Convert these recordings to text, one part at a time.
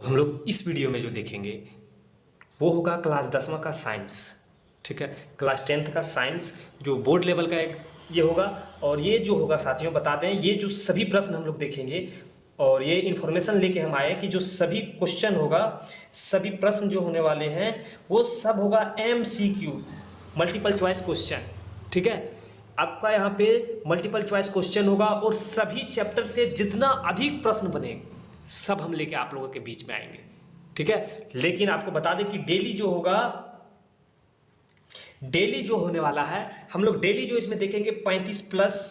हम लोग इस वीडियो में जो देखेंगे वो होगा क्लास 10वां का साइंस। ठीक है, क्लास 10th का साइंस जो बोर्ड लेवल का एक ये होगा। और ये जो होगा साथियों बता दें, ये जो सभी प्रश्न हम लोग देखेंगे और ये इन्फॉर्मेशन लेके हम आए कि जो सभी क्वेश्चन होगा, सभी प्रश्न जो होने वाले हैं वो सब होगा MCQ, मल्टीपल चॉइस क्वेश्चन। ठीक है, आपका यहाँ पे मल्टीपल चॉइस क्वेश्चन होगा और सभी चैप्टर से जितना अधिक प्रश्न बने सब हम लेके आप लोगों के बीच में आएंगे। ठीक है, लेकिन आपको बता दें कि डेली जो होगा, डेली जो होने वाला है, हम लोग डेली जो इसमें देखेंगे 35+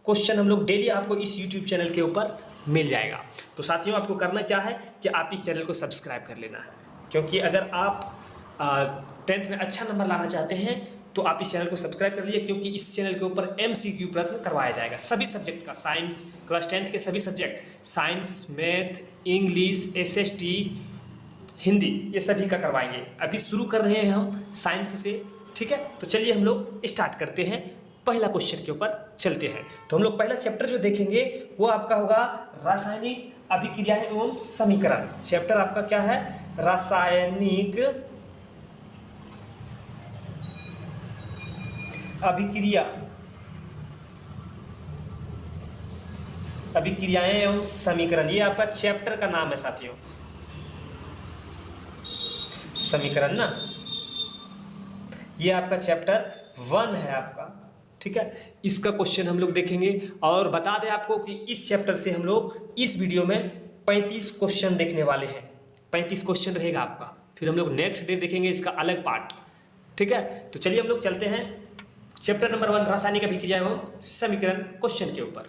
क्वेश्चन हम लोग डेली आपको इस YouTube चैनल के ऊपर मिल जाएगा। तो साथियों आपको करना क्या है कि आप इस चैनल को सब्सक्राइब कर लेना है, क्योंकि अगर आप 10th में अच्छा नंबर लाना चाहते हैं तो आप इस चैनल को सब्सक्राइब कर लिए, क्योंकि इस चैनल के ऊपर MCQ प्रश्न करवाया जाएगा सभी सब्जेक्ट का। साइंस, क्लास 10th के सभी subject, science, math, English, SST, Hindi, ये सभी का करवाएंगे। अभी शुरू कर रहे हैं हम साइंस से। ठीक है, तो चलिए हम लोग स्टार्ट करते हैं, पहला क्वेश्चन के ऊपर चलते हैं। तो हम लोग पहला चैप्टर जो देखेंगे वो आपका होगा रासायनिक अभिक्रियाएं एवं समीकरण। चैप्टर आपका क्या है? रासायनिक अभिक्रियाएं एवं समीकरण, ये आपका चैप्टर का नाम है साथियों, समीकरण ना, ये आपका चैप्टर 1 है आपका। ठीक है, इसका क्वेश्चन हम लोग देखेंगे। और बता दें आपको कि इस चैप्टर से हम लोग इस वीडियो में 35 क्वेश्चन देखने वाले हैं। 35 क्वेश्चन रहेगा आपका, फिर हम लोग नेक्स्ट डे देखेंगे इसका अलग पार्ट। ठीक है, तो चलिए हम लोग चलते हैं चैप्टर नंबर 1 रासायनिक अभिक्रिया एवं समीकरण क्वेश्चन के ऊपर।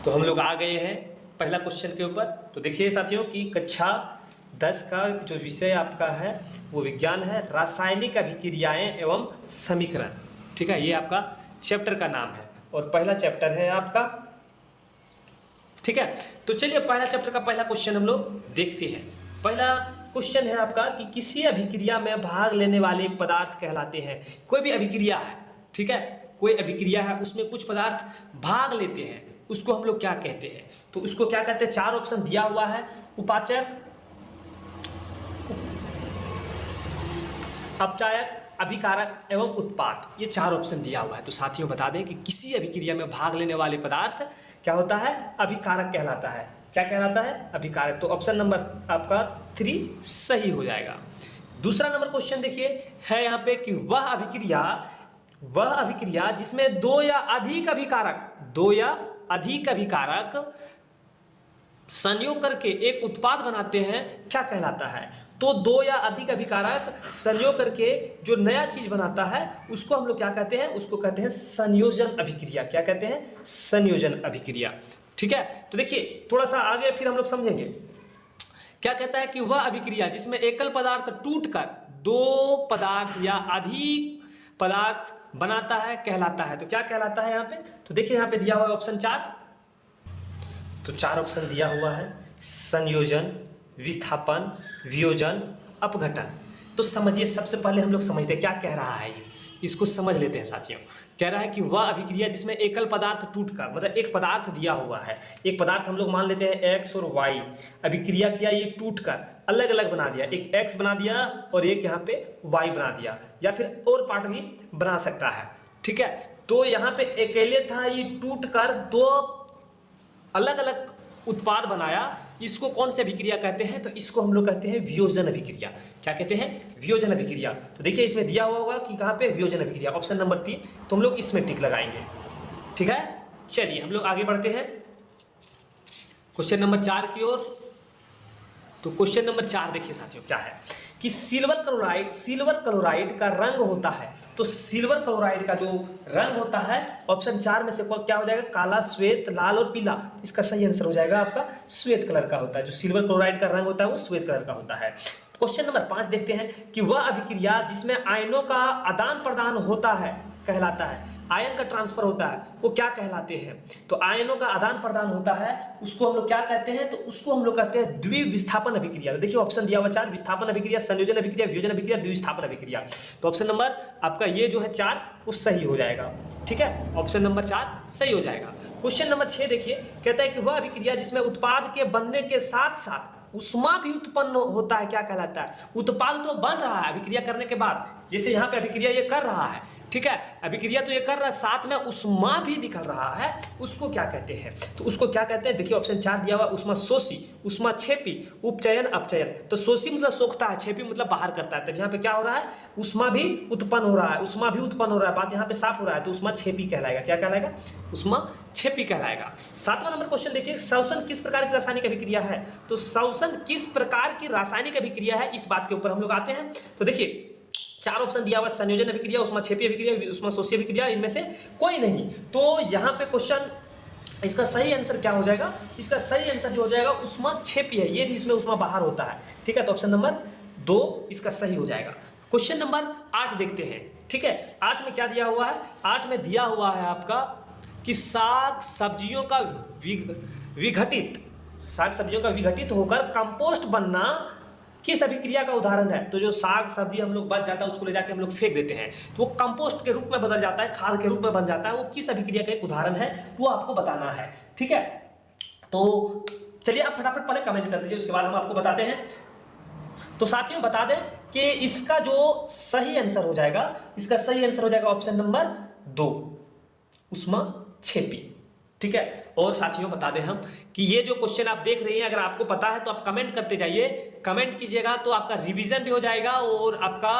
तो हम लोग आ गए हैं पहला क्वेश्चन के ऊपर। तो देखिए साथियों कि कक्षा 10 का जो विषय आपका है वो विज्ञान है, रासायनिक अभिक्रियाएं एवं समीकरण। ठीक है, ये आपका चैप्टर का नाम है और पहला चैप्टर है आपका। ठीक है, तो चलिए पहला चैप्टर का पहला क्वेश्चन हम लोग देखते हैं। पहला क्वेश्चन है आपका कि किसी अभिक्रिया में भाग लेने वाले पदार्थ कहलाते हैं। कोई भी अभिक्रिया है, ठीक है, कोई अभिक्रिया है, उसमें कुछ पदार्थ भाग लेते हैं, उसको हम लोग क्या कहते हैं? तो उसको क्या कहते हैं? 4 ऑप्शन दिया हुआ है, उपाचक, अपचायक, अभिकारक एवं उत्पाद, ये 4 ऑप्शन दिया हुआ है। तो साथियों बता दें कि किसी अभिक्रिया में भाग लेने वाले पदार्थ क्या होता है? अभिकारक कहलाता है। क्या कहलाता है? अभिकारक। तो ऑप्शन नंबर आपका 3 सही हो जाएगा। दूसरा नंबर क्वेश्चन देखिए है यहाँ पे कि वह अभिक्रिया जिसमें 2 या अधिक अभिकारक संयोग करके एक उत्पाद बनाते हैं क्या कहलाता है? तो 2 या अधिक अभिकारक संयोग करके जो नया चीज बनाता है उसको हम लोग क्या कहते हैं? उसको कहते हैं संयोजन अभिक्रिया। क्या कहते हैं? संयोजन अभिक्रिया। ठीक है, तो देखिए थोड़ा सा आगे फिर हम लोग समझेंगे। क्या कहता है कि वह अभिक्रिया जिसमें एकल पदार्थ टूटकर 2 पदार्थ या अधिक पदार्थ बनाता है कहलाता है। तो क्या कहलाता है यहाँ पे? तो देखिए यहाँ पे दिया हुआ है ऑप्शन 4। तो 4 ऑप्शन दिया हुआ है, संयोजन, विस्थापन, वियोजन, अपघटन। तो समझिए, सबसे पहले हम लोग समझते हैं क्या कह रहा है ये, इसको समझ लेते हैं साथियों। कह रहा है कि वह अभिक्रिया जिसमें एकल पदार्थ टूटकर, मतलब एक पदार्थ दिया हुआ है, एक पदार्थ हम लोग मान लेते हैं X और Y, अभिक्रिया किया, ये टूटकर अलग अलग बना दिया, एक X बना दिया और एक यहाँ पे Y बना दिया, या फिर और पार्ट भी बना सकता है। ठीक है, तो यहाँ पे अकेले था, ये टूटकर 2 अलग अलग उत्पाद बनाया, इसको कौन सी अभिक्रिया कहते हैं? तो इसको हम लोग कहते हैं वियोजन अभिक्रिया। क्या कहते हैं? वियोजन अभिक्रिया। तो देखिए इसमें दिया हुआ होगा कि कहाँ पे? वियोजन अभिक्रिया, ऑप्शन नंबर 3। तो हम लोग इसमें टिक लगाएंगे। ठीक है, चलिए हम लोग आगे बढ़ते हैं क्वेश्चन नंबर 4 की ओर। तो क्वेश्चन नंबर 4 देखिए साथियों क्या है कि सिल्वर क्लोराइड का रंग होता है। तो सिल्वर क्लोराइड का जो रंग होता है ऑप्शन 4 में से क्या हो जाएगा? काला, श्वेत, लाल और पीला। इसका सही आंसर हो जाएगा आपका श्वेत कलर का होता है। जो सिल्वर क्लोराइड का रंग होता है वो श्वेत कलर का होता है। क्वेश्चन नंबर 5 देखते हैं कि वह अभिक्रिया जिसमें आयनों का आदान प्रदान होता है कहलाता है। आयन का ट्रांसफर होता है वो क्या कहलाते हैं? तो आयनों का आदान प्रदान होता है, उसको हम लोग क्या कहते हैं? तो उसको हम लोग कहते हैं द्विविस्थापन अभिक्रिया। देखिए ऑप्शन दिया हुआ 4, विस्थापन अभिक्रिया, संयोजन अभिक्रिया, वियोजन अभिक्रिया, द्विविस्थापन अभिक्रिया। तो ऑप्शन नंबर आपका ये जो है 4 वो सही हो जाएगा। ठीक है, ऑप्शन नंबर 4 सही हो जाएगा। क्वेश्चन नंबर 6 देखिए, कहता है कि वह अभिक्रिया जिसमें उत्पाद के बनने के साथ साथ उष्मा भी उत्पन्न होता है, क्या कहलाता है, उत्पाद तो बन रहा है अभिक्रिया करने के बाद, जैसे यहाँ पे अभिक्रिया ये कर रहा है, ठीक है, अभिक्रिया तो ये कर रहा है, साथ में उष्मा भी निकल रहा है, उसको क्या कहते हैं, तो उसको क्या कहते हैं, देखिए ऑप्शन 4 दिया हुआ, उष्मा शोषी, उष्मा क्षेपी, उपचयन अपचयन। तो शोषी मतलब सोखता है, क्षेपी मतलब बाहर करता है, तो यहाँ पे क्या हो रहा है, उष्मा भी उत्पन्न हो रहा है, उष्मा भी उत्पन्न हो रहा है, बात यहाँ पे साफ हो रहा है, तो उष्मा क्षेपी कहलाएगा, क्या कहलाएगा, उष्मा क्षेपी कहलाएगा। 7वां नंबर क्वेश्चन देखिए, श्वसन किस प्रकार की रासायनिक अभिक्रिया है, तो श्वसन किस प्रकार की रासायनिक अभिक्रिया है, इस बात के ऊपर हम लोग आते हैं। तो देखिए 4 ऑप्शन दिया हुआ, संयोजन अभिक्रिया, उष्मा क्षेपी अभिक्रिया, उष्मा शोषी अभिक्रिया, इनमें से कोई नहीं। तो यहाँ पे क्वेश्चन, इसका सही आंसर क्या हो जाएगा, इसका सही आंसर जो हो जाएगा उष्मा क्षेपी है, ये भी इसमें उष्मा बाहर होता है, ठीक है, तो ऑप्शन नंबर 2 इसका सही हो जाएगा। क्वेश्चन नंबर 8 देखते हैं, ठीक है, 8 में क्या दिया हुआ है, 8 में दिया हुआ है आपका कि साग सब्जियों का विघटित, साग सब्जियों का विघटित होकर कंपोस्ट बनना किस अभिक्रिया का उदाहरण है। तो जो साग सब्जी हम लोग बच जाता है उसको ले जाके हम लोग फेंक देते हैं, तो वो कंपोस्ट के रूप में बदल जाता है, खाद के रूप में बन जाता है, वो किस अभिक्रिया का एक उदाहरण है, वो आपको बताना है, ठीक है। तो चलिए आप फटाफट पहले कमेंट कर दीजिए, उसके बाद हम आपको बताते हैं। तो साथियों बता दें कि इसका जो सही आंसर हो जाएगा, इसका सही आंसर हो जाएगा ऑप्शन नंबर 2 उष्मा क्षेपी, ठीक है। और साथियों बता दें हम कि ये जो क्वेश्चन आप देख रहे हैं, अगर आपको पता है तो आप कमेंट करते जाइए, कमेंट कीजिएगा तो आपका रिवीजन भी हो जाएगा और आपका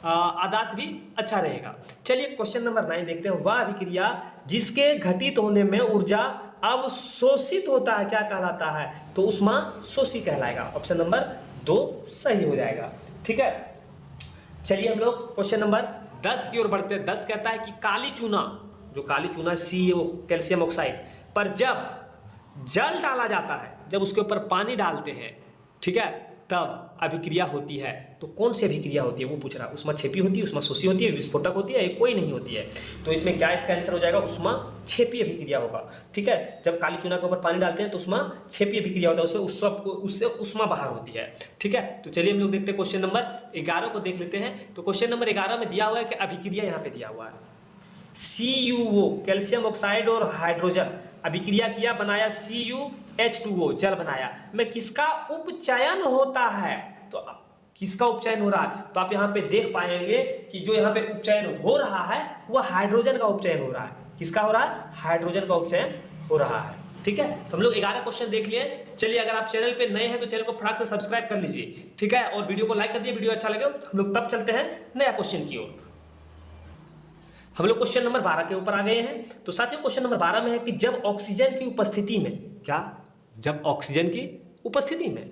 याददाश्त भी अच्छा रहेगा। चलिए क्वेश्चन नंबर 9 देखते हैं, वह अभिक्रिया जिसके घटित होने में ऊर्जा अवशोषित होता है क्या कहलाता है, तो उष्मा शोषी कहलाएगा, ऑप्शन नंबर 2 सही हो जाएगा, ठीक है। चलिए हम लोग क्वेश्चन नंबर 10 की ओर बढ़ते हैं। 10 कहता है कि काली चूना, जो काली चूना CaO कैल्शियम ऑक्साइड पर जब जल डाला जाता है, जब उसके ऊपर पानी डालते हैं, ठीक है, तब अभिक्रिया होती है, तो कौन सी अभिक्रिया होती है वो पूछ रहा है, उष्मा क्षेपी होती है, उष्मा शोषी होती है, विस्फोटक होती है, कोई नहीं होती है। तो इसमें क्या इसका आंसर हो जाएगा, उष्मा क्षेपी अभिक्रिया होगा, ठीक है। जब काली चूना के ऊपर पानी डालते हैं तो उष्मा क्षेपी अभिक्रिया होता है, उससे उष्मा बाहर होती है, ठीक है। तो चलिए हम लोग देखते हैं क्वेश्चन नंबर 11 को देख लेते हैं। तो क्वेश्चन नंबर 11 में दिया हुआ है कि अभिक्रिया यहाँ पे दिया हुआ है, CuO कैल्शियम ऑक्साइड और हाइड्रोजन अभिक्रिया किया, बनाया CuH2O जल बनाया, में किसका उपचयन होता है, तो किसका उपचयन हो रहा है, तो आप यहाँ पे देख पाएंगे कि जो यहाँ पे उपचयन हो रहा है वह हाइड्रोजन का उपचयन हो रहा है, किसका हो रहा है, हाइड्रोजन का उपचयन हो रहा है, ठीक है। तो हम लोग 11 क्वेश्चन देख लिए। चलिए अगर आप चैनल पे नए हैं तो चैनल को फटाक से सब्सक्राइब कर लीजिए, ठीक है, और वीडियो को लाइक कर दिए, वीडियो अच्छा लगे तो हम लोग तब चलते हैं नया क्वेश्चन की ओर। हम लोग क्वेश्चन नंबर 12 के ऊपर आ गए हैं। तो साथियों क्वेश्चन नंबर 12 में है कि जब ऑक्सीजन की उपस्थिति में, क्या, जब ऑक्सीजन की उपस्थिति में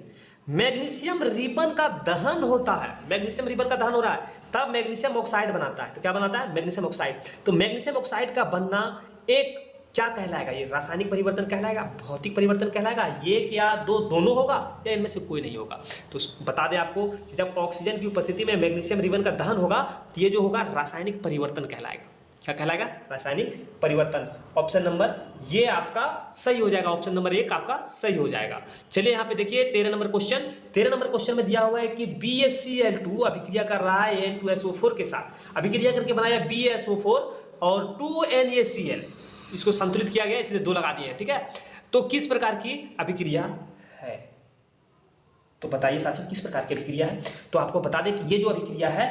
मैग्नीशियम रिबन का दहन होता है, मैग्नीशियम रिबन का दहन हो रहा है, तब मैग्नीशियम ऑक्साइड बनाता है, तो क्या बनाता है, मैग्नीशियम ऑक्साइड। तो मैग्नीशियम ऑक्साइड का बनना एक क्या कहलाएगा, ये रासायनिक परिवर्तन कहलाएगा, भौतिक परिवर्तन कहलाएगा, ये क्या दोनों होगा या इनमें से कोई नहीं होगा। तो बता दें आपको कि जब ऑक्सीजन की उपस्थिति में मैग्नीशियम रिबन का दहन होगा तो ये जो होगा रासायनिक परिवर्तन कहलाएगा, क्या कहलाएगा, रासायनिक परिवर्तन। ऑप्शन नंबर ये आपका सही हो जाएगा, ऑप्शन नंबर 1 आपका सही हो जाएगा। चलिए यहाँ पे देखिए 13 नंबर क्वेश्चन, 13 नंबर क्वेश्चन में दिया हुआ है कि BaCl2 अभिक्रिया कर रहा है Na2SO4 के साथ, अभिक्रिया करके बनाया BaSO4 और 2NaCl, इसको संतुलित किया गया इसलिए 2 लगा दिए हैं, ठीक है। तो किस प्रकार की अभिक्रिया है, तो बताइए साथियों किस प्रकार की अभिक्रिया है। तो आपको बता दें कि ये जो अभिक्रिया है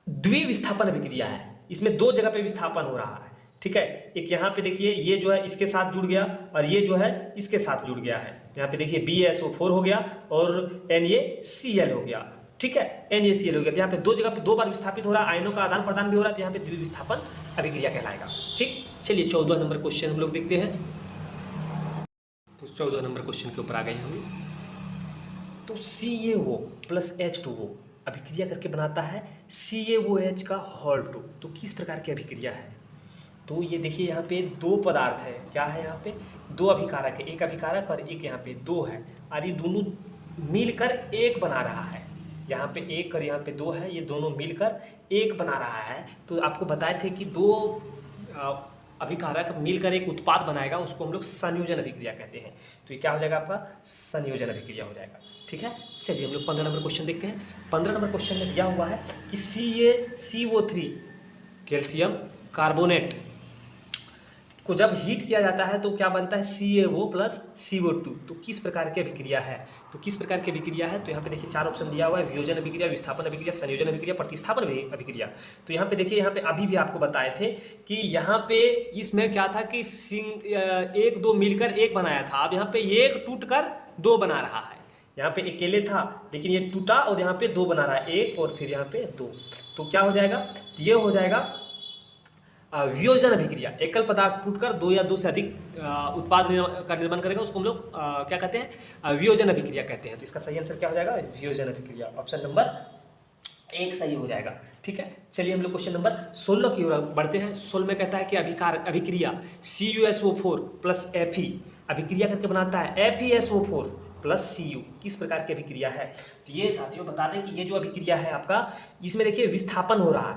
द्विविस्थापन अभिक्रिया है, इसमें 2 जगह पे विस्थापन हो रहा है, ठीक है। एक यहाँ पे देखिए ये जो है इसके साथ जुड़ गया और ये जो है इसके साथ जुड़ गया है, यहाँ पे देखिए BaSO4 हो गया और NaCl हो गया, ठीक है, NaCl हो गया। तो यहाँ पे 2 जगह पे 2 बार विस्थापित हो रहा है, आयनों का आदान प्रदान भी हो रहा है, तो यहाँ पे द्विविस्थापन अभिक्रिया कहलाएगा, ठीक। चलिए 14 नंबर क्वेश्चन हम लोग देखते हैं। तो 14 नंबर क्वेश्चन के ऊपर आ गए हम। तो CaO प्लस H2O अभिक्रिया करके बनाता है CaOH का होल 2, तो किस प्रकार की अभिक्रिया है। तो ये देखिए यहाँ पे 2 पदार्थ है, क्या है यहाँ पे 2 अभिकारक है, एक अभिकारक और एक यहाँ पे 2 है, और ये दोनों मिलकर एक बना रहा है, यहाँ पे 1 और यहाँ पे 2 है, ये दोनों मिलकर एक बना रहा है। तो आपको बताए थे कि 2 अभिकारक मिलकर एक उत्पाद बनाएगा, उसको हम लोग संयोजन अभिक्रिया कहते हैं। तो ये क्या हो जाएगा आपका संयोजन अभिक्रिया हो जाएगा, ठीक है। चलिए हम लोग 15 नंबर क्वेश्चन देखते हैं। 15 नंबर क्वेश्चन में दिया हुआ है कि CaCO3 कैल्शियम कार्बोनेट को जब हीट किया जाता है तो क्या बनता है CaO प्लस CO2। तो किस प्रकार की अभिक्रिया है, तो किस प्रकार की अभिक्रिया है, तो यहाँ पे देखिए 4 ऑप्शन दिया हुआ है, वियोजन अभिक्रिया, विस्थापन अभिक्रिया, संयोजन अभिक्रिया, प्रतिस्थापन अभिक्रिया। तो यहाँ पे देखिए, यहाँ पे अभी भी आपको बताए थे कि यहाँ पे इसमें क्या था कि एक दो मिलकर एक बनाया था, अब यहाँ पे एक टूट कर दो बना रहा है। यहाँ पे अकेले था लेकिन ये टूटा और यहाँ पे दो बना रहा है, एक और फिर यहाँ पे दो। तो क्या हो जाएगा, ये हो जाएगा वियोजन अभिक्रिया। एकल पदार्थ टूटकर दो या दो से अधिक उत्पाद का निर्माण करेगा, उसको हम लोग क्या कहते हैं, वियोजन अभिक्रिया कहते हैं। तो इसका सही आंसर क्या हो जाएगा, वियोजन अभिक्रिया। ऑप्शन नंबर 1 सही हो जाएगा। ठीक है, चलिए हम लोग क्वेश्चन नंबर 16 की ओर बढ़ते हैं। 16 में कहता है कि अभिक्रिया CuSO4 प्लस Fe अभिक्रिया करके बनाता है FeSO4 प्लस Cu, किस प्रकार की अभिक्रिया है। तो ये साथियों बता दें कि ये जो अभिक्रिया है आपका, इसमें देखिए विस्थापन हो रहा है।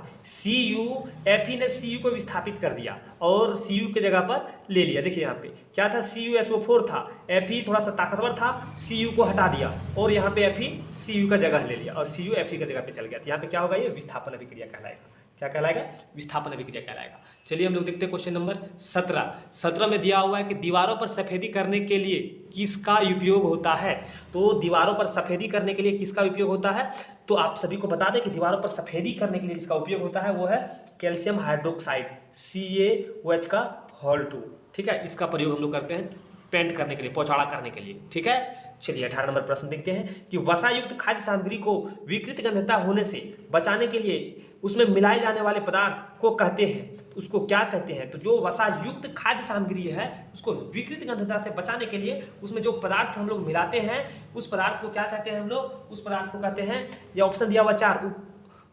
Fe ने Cu को विस्थापित कर दिया और Cu के जगह पर ले लिया। देखिए यहाँ पे क्या था, CuSO4 था, Fe थोड़ा सा ताकतवर था, Cu को हटा दिया और यहाँ पे Fe Cu का जगह ले लिया और Cu Fe का जगह पे चल गया। तो यहाँ पे क्या होगा, ये विस्थापन अभिक्रिया कहलाएगा। क्या कहलाएगा, विस्थापन अभिक्रिया कहलाएगा। चलिए हम लोग देखते हैं क्वेश्चन नंबर 17। 17 में दिया हुआ है कि दीवारों पर सफेदी करने के लिए किसका उपयोग होता है। तो दीवारों पर सफेदी करने के लिए किसका उपयोग होता है, तो आप सभी को बता दें कि दीवारों पर सफेदी करने के लिए जिसका उपयोग होता है वो है कैल्शियम हाइड्रोक्साइड CaOH का होल 2। ठीक है, इसका प्रयोग हम लोग करते हैं पेंट करने के लिए, पौचाड़ा करने के लिए। ठीक है, चलिए 18 नंबर प्रश्न देखते हैं कि वसायुक्त खाद्य सामग्री को विकृत गंधता होने से बचाने के लिए उसमें मिलाए जाने वाले पदार्थ को कहते हैं, तो उसको क्या कहते हैं। तो जो वसायुक्त खाद्य सामग्री है उसको विकृत गंधता से बचाने के लिए उसमें जो पदार्थ हम लोग मिलाते हैं उस पदार्थ को क्या कहते हैं हम लोग, उस पदार्थ को कहते हैं, या ऑप्शन दिया हुआ 4,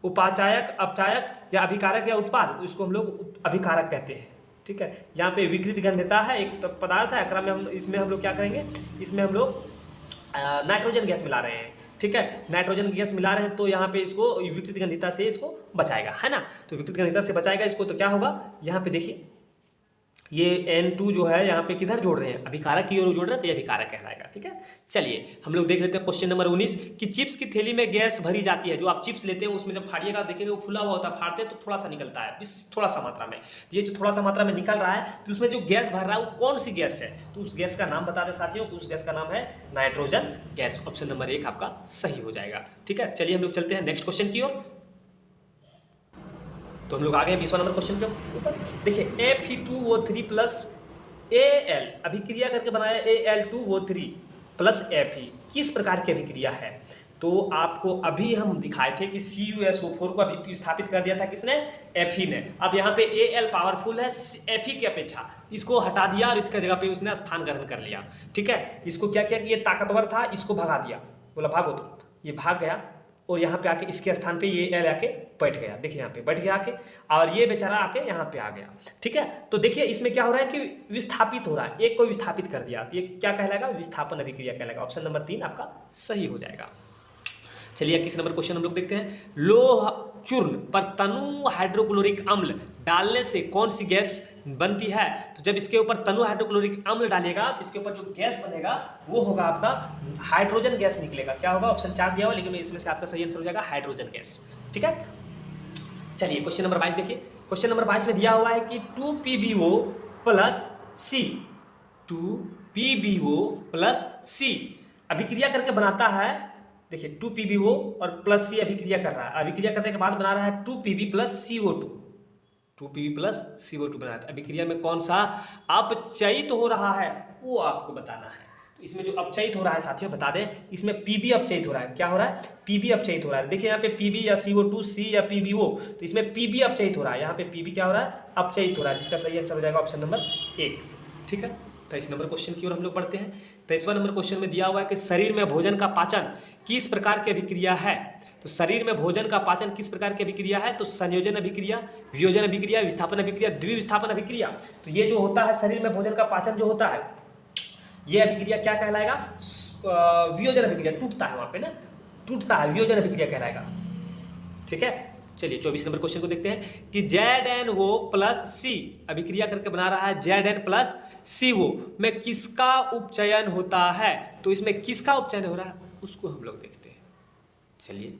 उपाचायक, अपचायक या अभिकारक या उत्पाद, तो इसको हम लोग अभिकारक कहते हैं। ठीक है, यहाँ पे विकृत गंधता है एक पदार्थ है, अक्रम में हम इसमें हम लोग क्या करेंगे, इसमें हम लोग नाइट्रोजन गैस मिला रहे हैं। ठीक है, नाइट्रोजन गैस मिला रहे हैं तो यहाँ पे इसको विकृत गंधता से इसको बचाएगा, है ना। तो विकृत गंधता से बचाएगा इसको, तो क्या होगा, यहाँ पे देखिए ये N2 जो है यहाँ पे किधर जोड़ रहे हैं, अभिकारक की ओर जोड़ रहे हैं, तो ये अभिकारक कहलाएगा। ठीक है, चलिए हम लोग देख लेते हैं क्वेश्चन नंबर 19 कि चिप्स की थैली में गैस भरी जाती है। जो आप चिप्स लेते हैं उसमें जब फाड़िएगा देखेंगे वो खुला हुआ होता है, फाड़ते हैं तो थोड़ा सा निकलता है, थोड़ा सा मात्रा में। ये जो थोड़ा सा मात्रा में निकल रहा है तो उसमें जो गैस भर रहा है वो कौन सी गैस है, तो उस गैस का नाम बता दें साथियों। उस गैस का नाम है नाइट्रोजन गैस। ऑप्शन नंबर 1 आपका सही हो जाएगा। ठीक है, चलिए हम लोग चलते हैं नेक्स्ट क्वेश्चन की ओर। तो हम लोग आ गए 20वां नंबर क्वेश्चन के ऊपर। देखिए Fe2O3 प्लस Al अभिक्रिया करके बनाया Al2O3 प्लस Fe, किस प्रकार की अभिक्रिया है। तो आपको अभी हम दिखाए थे कि CuSO4 को अभी स्थापित कर दिया था किसने, Fe ने। अब यहाँ पे Al पावरफुल है Fe की अपेक्षा, इसको हटा दिया और इसके जगह पे उसने स्थान ग्रहण कर लिया। ठीक है, इसको क्या किया कि ये ताकतवर था, इसको भगा दिया, बोला भागो, तो ये भाग गया और यहाँ पे आके इसके स्थान पे ये L आके बैठ गया। देखिए यहाँ पे बैठ गया आके, और ये बेचारा आके यहाँ पे आ गया। ठीक है, तो देखिए इसमें क्या हो रहा है कि विस्थापित हो रहा है, एक को विस्थापित कर दिया, तो ये क्या कहलाएगा, विस्थापन अभिक्रिया कहलाएगा। ऑप्शन नंबर 3 आपका सही हो जाएगा। चलिए 21 नंबर क्वेश्चन हम लोग देखते हैं। लोह चूर्ण पर तनु हाइड्रोक्लोरिक अम्ल डालने से कौन सी गैस बनती है। तो जब इसके ऊपर तनु हाइड्रोक्लोरिक अम्ल डालेगा तो इसके ऊपर जो गैस बनेगा वो होगा आपका हाइड्रोजन गैस निकलेगा। क्या होगा, ऑप्शन 4 दिया हुआ, लेकिन इसमें से आपका सही आंसर हो जाएगा हाइड्रोजन गैस। ठीक है, चलिए क्वेश्चन नंबर 22 देखिए। क्वेश्चन नंबर 22 में दिया हुआ है कि 2PbO plus C 2PbO plus C अभिक्रिया करके बनाता है। देखिए 2PbO और प्लस C अभिक्रिया कर रहा है, अभिक्रिया करने के बाद बना रहा है 2Pb plus CO2, 2Pb plus CO2 बना है। अभिक्रिया में कौन सा अपचयित हो रहा है वो आपको बताना है। तो इसमें जो अपचयित हो रहा है साथियों बता दें, इसमें Pb अपचयित हो रहा है। क्या हो रहा है, Pb अपचयित हो रहा है। देखिए यहाँ पे Pb या CO2, C या PbO, तो इसमें Pb अपचयित हो रहा है। यहाँ पे Pb क्या हो रहा है, अपचयित हो रहा है, जिसका सही आंसर हो जाएगा ऑप्शन नंबर 1। ठीक है, 23 नंबर क्वेश्चन की ओर हम लोग बढ़ते हैं। 23वां नंबर क्वेश्चन में दिया हुआ है कि शरीर में भोजन का पाचन किस प्रकार की अभिक्रिया है। तो शरीर में भोजन का पाचन किस प्रकार की अभिक्रिया है, तो संयोजन अभिक्रिया, वियोजन अभिक्रिया, विस्थापन अभिक्रिया, द्विविस्थापन अभिक्रिया। तो ये जो होता है शरीर में भोजन का पाचन जो होता है ये अभिक्रिया क्या कहलाएगा, वियोजन अभिक्रिया। टूटता है वहां पे ना, टूटता है, वियोजन अभिक्रिया कहलाएगा। ठीक है, चलिए 24 नंबर क्वेश्चन को देखते हैं कि ZnO प्लस C अभिक्रिया करके बना रहा है Zn प्लस CO में किसका उपचयन होता है। तो इसमें किसका उपचयन हो रहा है उसको हम लोग देखते हैं। चलिए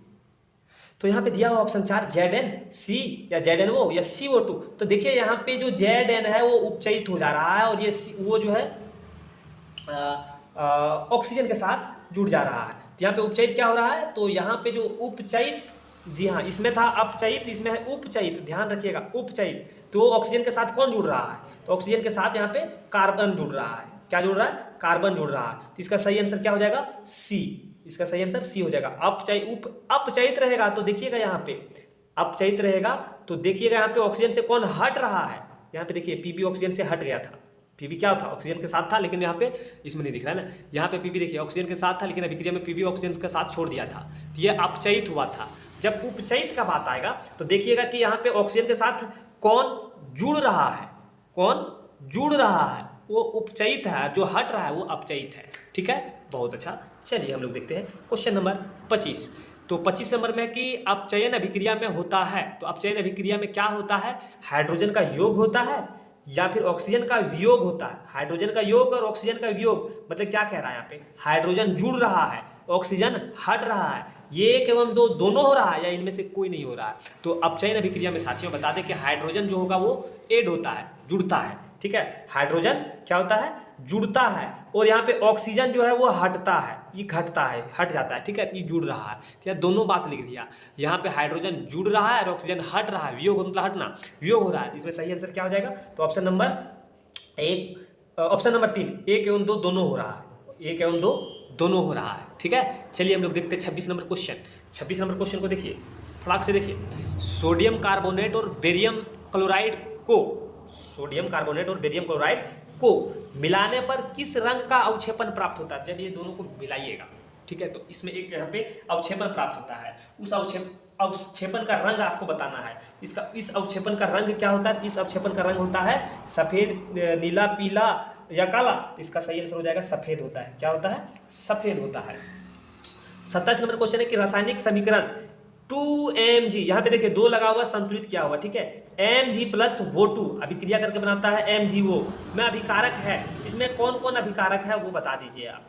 तो यहाँ पे दिया हुआ ऑप्शन 4 ZnC या ZnO या CO2। तो देखिए यहाँ पे जो Zn है वो उपचयित हो जा रहा है और ये वो जो है ऑक्सीजन के साथ जुड़ जा रहा है। तो यहाँ पे उपचयित क्या हो रहा है, तो यहाँ पे जो उपचयित, जी हाँ इसमें था अपचयित, इसमें है उपचयित, ध्यान रखिएगा उपचयित। तो ऑक्सीजन के साथ कौन जुड़ रहा है, तो ऑक्सीजन के साथ यहाँ पे कार्बन जुड़ रहा है। क्या जुड़ रहा है, कार्बन जुड़ रहा है। तो इसका सही आंसर क्या हो जाएगा, सी। इसका सही आंसर सी हो जाएगा। अपचयित रहेगा तो देखिएगा यहाँ पे अपचयित रहेगा तो देखिएगा यहाँ पे ऑक्सीजन से कौन हट रहा है। यहाँ पे देखिए पीबी ऑक्सीजन से हट गया था। पीबी क्या था, ऑक्सीजन के साथ था, लेकिन यहाँ पे इसमें नहीं दिख रहा है ना। यहाँ पे पीबी देखिए ऑक्सीजन के साथ था, लेकिन अभिक्रिया में पीबी ऑक्सीजन के साथ छोड़ दिया था, तो ये अपचयित हुआ था। जब उपचयित का बात आएगा तो देखिएगा कि यहाँ पे ऑक्सीजन के साथ कौन जुड़ रहा है, कौन जुड़ रहा है, वो उपचयित है, जो हट रहा है वो अपचयित है। ठीक है, बहुत अच्छा। चलिए हम लोग देखते हैं क्वेश्चन नंबर 25। तो 25 नंबर में कि अपचयन अभिक्रिया में होता है, तो अपचयन अभिक्रिया में क्या होता है, हाइड्रोजन का योग होता है या फिर ऑक्सीजन का वियोग होता है। हाइड्रोजन का योग और ऑक्सीजन का वियोग मतलब क्या कह रहा है यहाँ पे, हाइड्रोजन जुड़ रहा है, ऑक्सीजन हट रहा है, ये एक एवं दो दोनों हो रहा है या इनमें से कोई नहीं हो रहा है। तो अपचयन अभिक्रिया में साथियों बता दें कि हाइड्रोजन जो होगा वो ऐड होता है, जुड़ता है। ठीक है, हाइड्रोजन क्या होता है, जुड़ता है, और यहाँ पे ऑक्सीजन जो है वो हटता है, ये घटता है, हट जाता है। ठीक है, ये जुड़ रहा है, तो यह दोनों बात लिख दिया। यहाँ पे हाइड्रोजन जुड़ रहा है और ऑक्सीजन हट रहा है, वियोग मतलब हटना, वियोग हो रहा है। इसमें सही आंसर क्या हो जाएगा, तो ऑप्शन नंबर 3 एक एवं दो दोनों हो रहा है, एक एवं दो दोनों हो रहा है। ठीक है, चलिए हम लोग देखते हैं 26 नंबर क्वेश्चन। 26 नंबर क्वेश्चन को देखिए, फटाक से देखिए। सोडियम कार्बोनेट और बेरियम क्लोराइड को, सोडियम कार्बोनेट और बेरियम क्लोराइड को मिलाने पर किस रंग का अवक्षेपण प्राप्त होता है। जब ये दोनों को मिलाइएगा, ठीक है, तो इसमें एक यहाँ पे अवक्षेपण प्राप्त होता है। उस अवक्षेपण का रंग आपको बताना है। इस अवक्षेपण का रंग क्या होता है, इस अवक्षेपण का रंग होता है सफेद, नीला, पीला या काला। इसका सही आंसर हो जाएगा सफेद होता है। क्या होता है, सफेद होता है। 27 नंबर क्वेश्चन है कि रासायनिक समीकरण 2Mg, यहाँ पे देखिए 2 लगा हुआ, संतुलित किया हुआ। ठीक है, Mg प्लस O2 अभिक्रिया करके बनाता है MgO में अभिकारक है। इसमें कौन कौन अभिकारक है वो बता दीजिए आप।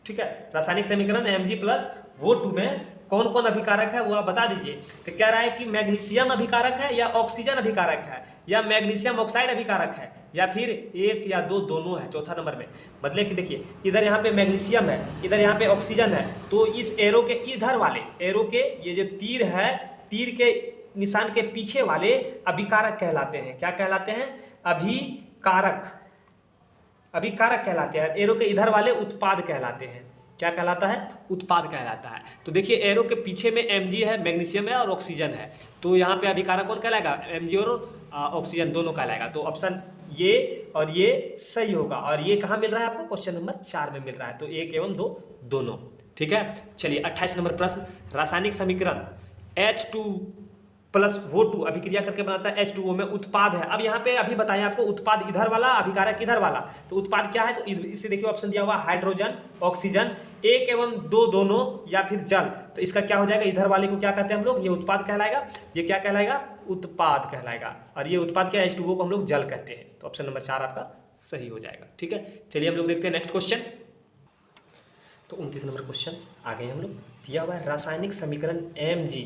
ठीक है, रासायनिक समीकरण Mg प्लस O2 में कौन कौन अभिकारक है वो आप बता दीजिए। तो कह रहा है कि मैग्नीशियम अभिकारक है या ऑक्सीजन अभिकारक है या मैग्नीशियम ऑक्साइड अभिकारक है या फिर एक या दो दोनों है। चौथा नंबर में बदले कि देखिए इधर यहाँ पे मैग्नीशियम है, इधर यहाँ पे ऑक्सीजन है, तो इस एरो के इधर वाले, एरो के ये जो तीर है, तीर के निशान के पीछे वाले अभिकारक कहलाते हैं। क्या कहलाते हैं, अभिकारक, अभिकारक कहलाते हैं। एरो के इधर वाले उत्पाद कहलाते हैं। क्या कहलाता है, उत्पाद कहलाता है। तो देखिए एरो के पीछे में Mg है, मैग्नीशियम है और ऑक्सीजन है, तो यहाँ पे अभिकारक कौन कहलाएगा, Mg और ऑक्सीजन दोनों कहलाएगा। तो ऑप्शन ये और ये सही होगा। और ये कहाँ मिल रहा है आपको, क्वेश्चन नंबर 4 में मिल रहा है। तो एक एवं दो दोनों। ठीक है, चलिए 28 नंबर प्रश्न, रासायनिक समीकरण H2 प्लस O2 अभिक्रिया करके बनाता है H2O में उत्पाद है। अब यहाँ पे अभी बताएं आपको, उत्पाद इधर वाला, अभिकारक इधर वाला। तो उत्पाद क्या है, तो इसे देखिए ऑप्शन दिया हुआ हाइड्रोजन, ऑक्सीजन, एक एवं दो दोनों या फिर जल। तो इसका क्या हो जाएगा, इधर वाले को क्या कहते हैं हम लोग, ये उत्पाद कहलाएगा। ये क्या कहलाएगा, उत्पाद कहलाएगा। और ये उत्पाद क्या है, H2O को हम लोग जल कहते हैं। तो ऑप्शन नंबर 4 आपका सही हो जाएगा। ठीक है, चलिए हम लोग देखते हैं नेक्स्ट क्वेश्चन। तो 29 नंबर क्वेश्चन आ गए हम लोग। दिया हुआ है रासायनिक समीकरण Mg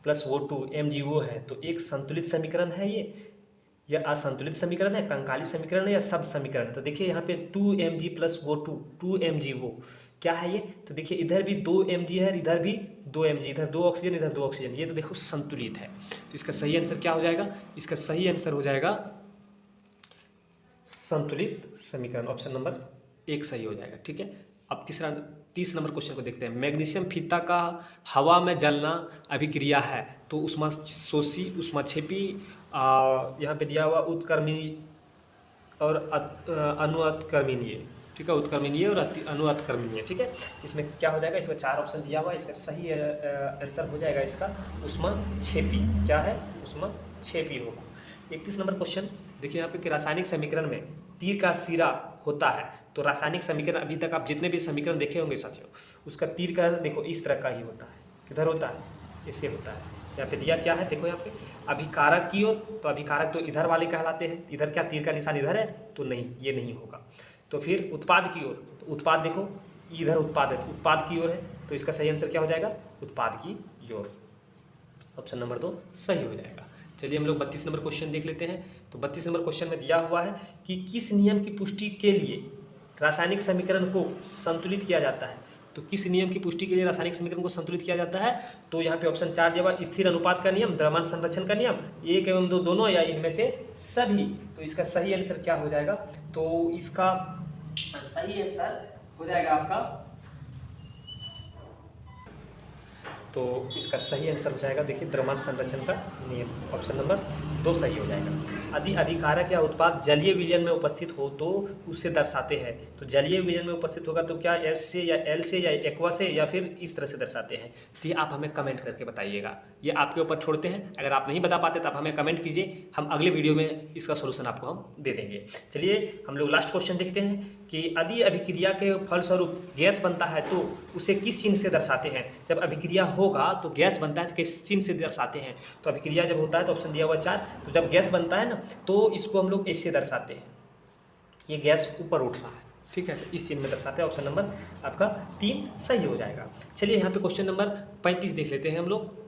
प्लस O2 MgO है, तो एक संतुलित समीकरण है ये या असंतुलित समीकरण है, कंकाली समीकरण है या शब्द समीकरण है। तो देखिए यहाँ पे 2Mg प्लस O2 2MgO क्या है ये, तो देखिए इधर भी 2Mg है, इधर भी 2Mg, इधर 2 ऑक्सीजन, इधर 2 ऑक्सीजन, ये तो देखो संतुलित है। तो इसका सही आंसर क्या हो जाएगा, इसका सही आंसर हो जाएगा संतुलित समीकरण, ऑप्शन नंबर 1 सही हो जाएगा। ठीक है, अब 30 नंबर क्वेश्चन को देखते हैं। मैग्नीशियम फीता का हवा में जलना अभिक्रिया है, तो ऊष्माशोषी, ऊष्माक्षेपी, यहाँ पे दिया हुआ उत्क्रमणीय और अनुत्क्रमणीय। ठीक है, उत्क्रमणीय और अनुत्क्रमणीय। ठीक है, इसमें क्या हो जाएगा, इसमें 4 ऑप्शन दिया हुआ है। इसका सही आंसर हो जाएगा इसका ऊष्माक्षेपी। क्या है, ऊष्माक्षेपी होगा। 31 नंबर क्वेश्चन देखिए यहाँ पे कि रासायनिक समीकरण में तीर का सिरा होता है। तो रासायनिक समीकरण अभी तक आप जितने भी समीकरण देखे होंगे साथियों, उसका तीर का देखो इस तरह का ही होता है। किधर होता है, ऐसे होता है। यहाँ पे दिया क्या है, देखो यहाँ पे अभिकारक की ओर, तो अभिकारक तो इधर वाले कहलाते हैं। इधर क्या तीर का निशान इधर है, तो नहीं, ये नहीं होगा। तो फिर उत्पाद की ओर, तो उत्पाद देखो इधर उत्पाद है तो उत्पाद की ओर है, तो इसका सही आंसर क्या हो जाएगा? उत्पाद की ओर। ऑप्शन नंबर 2 सही हो जाएगा। चलिए हम लोग 32 नंबर क्वेश्चन देख लेते हैं। तो 32 नंबर क्वेश्चन में दिया हुआ है कि किस नियम की पुष्टि के लिए रासायनिक समीकरण को संतुलित किया जाता है। तो किस नियम की पुष्टि के लिए रासायनिक समीकरण को संतुलित किया जाता है? तो यहाँ पे ऑप्शन 4 दिया हुआ, स्थिर अनुपात का नियम, द्रव्यमान संरक्षण का नियम, 1 एवं 2 दोनों, या इनमें से सभी। तो इसका सही आंसर क्या हो जाएगा? तो इसका सही आंसर हो जाएगा आपका, तो इसका सही आंसर हो जाएगा, देखिए, द्रव्यमान संरक्षण का नियम। ऑप्शन नंबर 2 सही हो जाएगा। यदि अभिकारक या उत्पाद जलीय विलयन में उपस्थित हो तो उसे दर्शाते हैं। तो जलीय विलयन में उपस्थित होगा तो क्या एस से या एल से या एक्वा से या फिर इस तरह से दर्शाते हैं? तो ये आप हमें कमेंट करके बताइएगा, ये आपके ऊपर छोड़ते हैं। अगर आप नहीं बता पाते तो आप हमें कमेंट कीजिए, हम अगले वीडियो में इसका सोल्यूशन आपको हम दे देंगे। चलिए हम लोग लास्ट क्वेश्चन देखते हैं कि यदि अभिक्रिया के फलस्वरूप गैस बनता है तो उसे किस चिन्ह से दर्शाते हैं? जब अभिक्रिया होगा तो गैस बनता है तो किस चिन्ह से दर्शाते हैं? तो अभिक्रिया जब होता है तो ऑप्शन दिया हुआ 4, तो जब गैस बनता है ना तो इसको हम लोग ऐसे दर्शाते हैं, ये गैस ऊपर उठ रहा है, ठीक है, तो इस चिन्ह में दर्शाते हैं। ऑप्शन नंबर आपका 3 सही हो जाएगा। चलिए यहाँ पे क्वेश्चन नंबर 35 देख लेते हैं हम लोग।